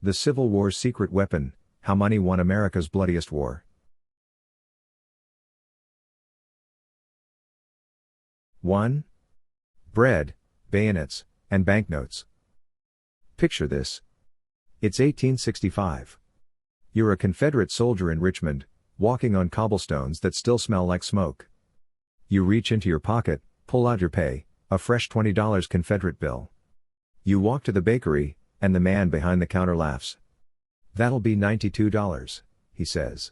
The Civil War's secret weapon, how money won America's bloodiest war. 1. Bread, bayonets, and banknotes. Picture this. It's 1865. You're a Confederate soldier in Richmond, walking on cobblestones that still smell like smoke. You reach into your pocket, pull out your pay, a fresh $20 Confederate bill. You walk to the bakery, and the man behind the counter laughs. "That'll be $92, he says.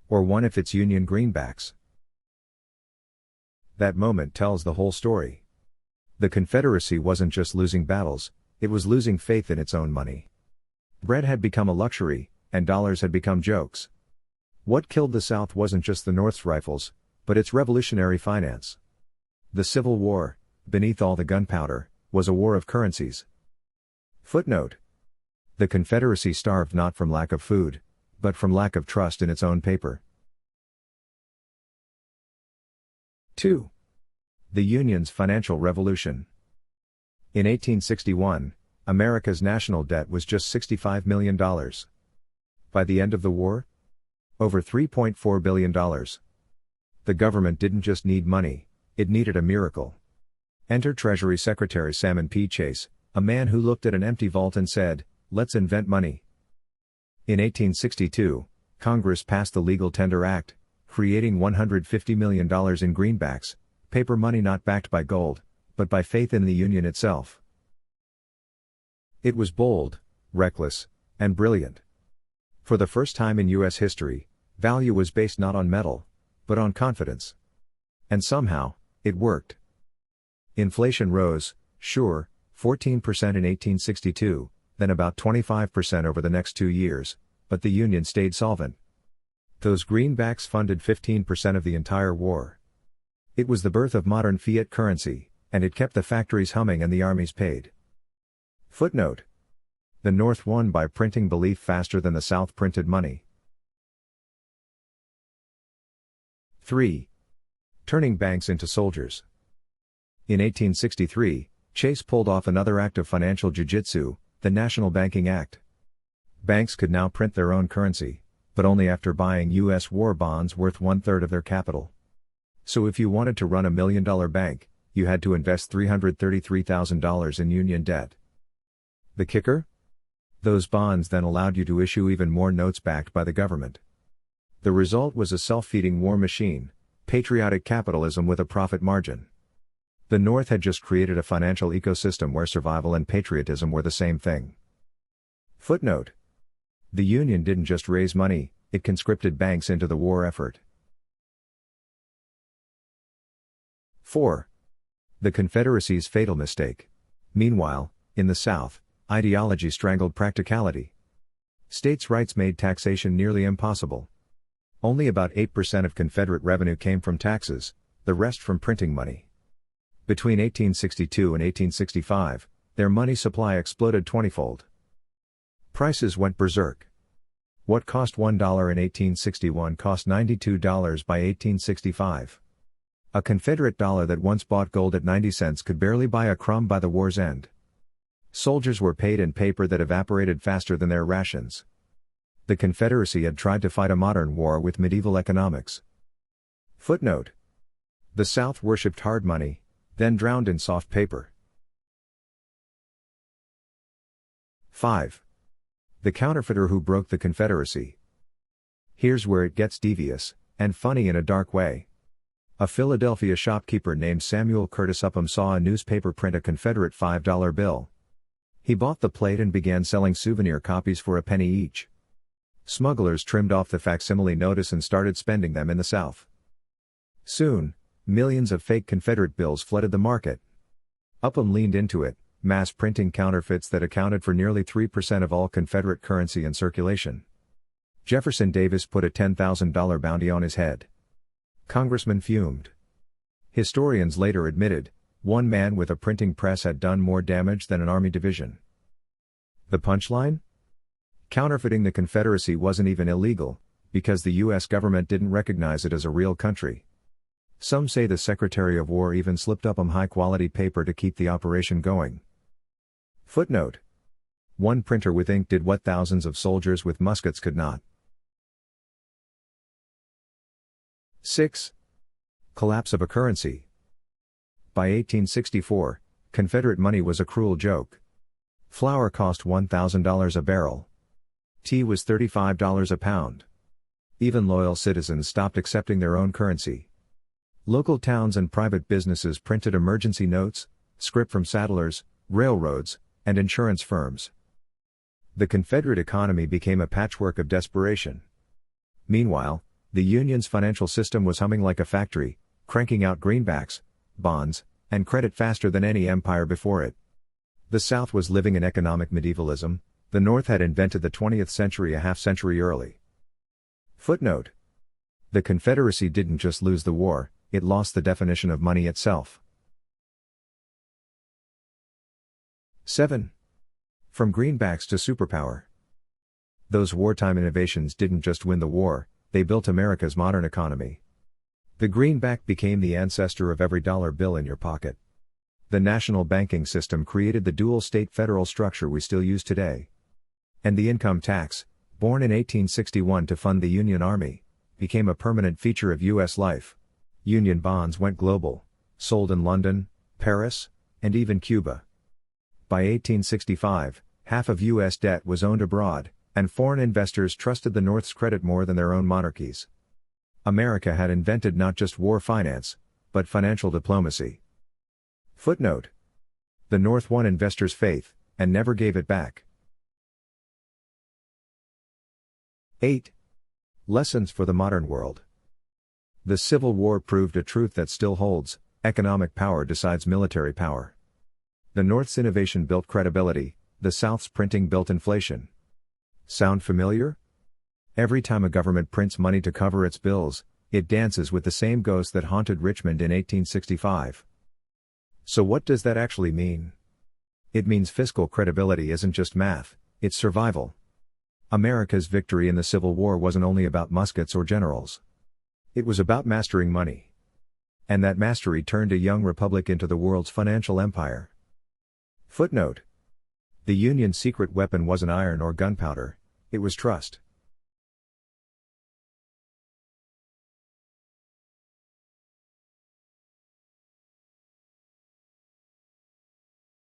Or one if it's Union greenbacks. That moment tells the whole story. The Confederacy wasn't just losing battles, it was losing faith in its own money. Bread had become a luxury, and dollars had become jokes. What killed the South wasn't just the North's rifles, but its revolutionary finance. The Civil War, beneath all the gunpowder, was a war of currencies. Footnote. The Confederacy starved not from lack of food, but from lack of trust in its own paper. 2. The Union's financial revolution. In 1861, America's national debt was just $65 million. By the end of the war, over $3.4 billion. The government didn't just need money, it needed a miracle. Enter Treasury Secretary Salmon P. Chase, a man who looked at an empty vault and said, "Let's invent money." In 1862, Congress passed the Legal Tender Act, creating $150 million in greenbacks, paper money not backed by gold, but by faith in the Union itself. It was bold, reckless, and brilliant. For the first time in U.S. history, value was based not on metal, but on confidence. And somehow, it worked. Inflation rose, sure, 14% in 1862, then about 25% over the next 2 years, but the Union stayed solvent. Those greenbacks funded 15% of the entire war. It was the birth of modern fiat currency, and it kept the factories humming and the armies paid. Footnote. The North won by printing belief faster than the South printed money. 3. Turning banks into soldiers. In 1863, Chase pulled off another act of financial jiu-jitsu, the National Banking Act. Banks could now print their own currency, but only after buying U.S. war bonds worth 1/3 of their capital. So if you wanted to run a $1 million bank, you had to invest $333,000 in Union debt. The kicker? Those bonds then allowed you to issue even more notes backed by the government. The result was a self-feeding war machine, patriotic capitalism with a profit margin. The North had just created a financial ecosystem where survival and patriotism were the same thing. Footnote. The Union didn't just raise money, it conscripted banks into the war effort. 4. The Confederacy's fatal mistake. Meanwhile, in the South, ideology strangled practicality. States' rights made taxation nearly impossible. Only about 8% of Confederate revenue came from taxes, the rest from printing money. Between 1862 and 1865, their money supply exploded 20-fold. Prices went berserk. What cost $1 in 1861 cost $92 by 1865. A Confederate dollar that once bought gold at 90 cents could barely buy a crumb by the war's end. Soldiers were paid in paper that evaporated faster than their rations. The Confederacy had tried to fight a modern war with medieval economics. Footnote. The South worshipped hard money, then drowned in soft paper. 5. The counterfeiter who broke the Confederacy. Here's where it gets devious, and funny in a dark way. A Philadelphia shopkeeper named Samuel Curtis Upham saw a newspaper print a Confederate $5 bill. He bought the plate and began selling souvenir copies for a penny each. Smugglers trimmed off the facsimile notice and started spending them in the South. Soon, millions of fake Confederate bills flooded the market. Upham leaned into it, mass printing counterfeits that accounted for nearly 3% of all Confederate currency in circulation. Jefferson Davis put a $10,000 bounty on his head. Congressmen fumed. Historians later admitted, one man with a printing press had done more damage than an army division. The punchline? Counterfeiting the Confederacy wasn't even illegal, because the U.S. government didn't recognize it as a real country. Some say the Secretary of War even slipped Upham high-quality paper to keep the operation going. Footnote. One printer with ink did what thousands of soldiers with muskets could not. 6. Collapse of a currency. By 1864, Confederate money was a cruel joke. Flour cost $1,000 a barrel. Tea was $35 a pound. Even loyal citizens stopped accepting their own currency. Local towns and private businesses printed emergency notes, scrip from saddlers, railroads, and insurance firms. The Confederate economy became a patchwork of desperation. Meanwhile, the Union's financial system was humming like a factory, cranking out greenbacks, bonds, and credit faster than any empire before it. The South was living in economic medievalism. The North had invented the 20th century a half-century early. Footnote: the Confederacy didn't just lose the war, it lost the definition of money itself. 7. From greenbacks to superpower. Those wartime innovations didn't just win the war, they built America's modern economy. The greenback became the ancestor of every dollar bill in your pocket. The national banking system created the dual state federal structure we still use today. And the income tax, born in 1861 to fund the Union Army, became a permanent feature of U.S. life. Union bonds went global, sold in London, Paris, and even Cuba. By 1865, half of U.S. debt was owned abroad, and foreign investors trusted the North's credit more than their own monarchies. America had invented not just war finance, but financial diplomacy. Footnote: the North won investors' faith, and never gave it back. 8. Lessons for the modern world. The Civil War proved a truth that still holds: economic power decides military power. The North's innovation built credibility, the South's printing built inflation. Sound familiar? Every time a government prints money to cover its bills, it dances with the same ghost that haunted Richmond in 1865. So what does that actually mean? It means fiscal credibility isn't just math, it's survival. America's victory in the Civil War wasn't only about muskets or generals. It was about mastering money. And that mastery turned a young republic into the world's financial empire. Footnote: the Union's secret weapon wasn't iron or gunpowder, it was trust.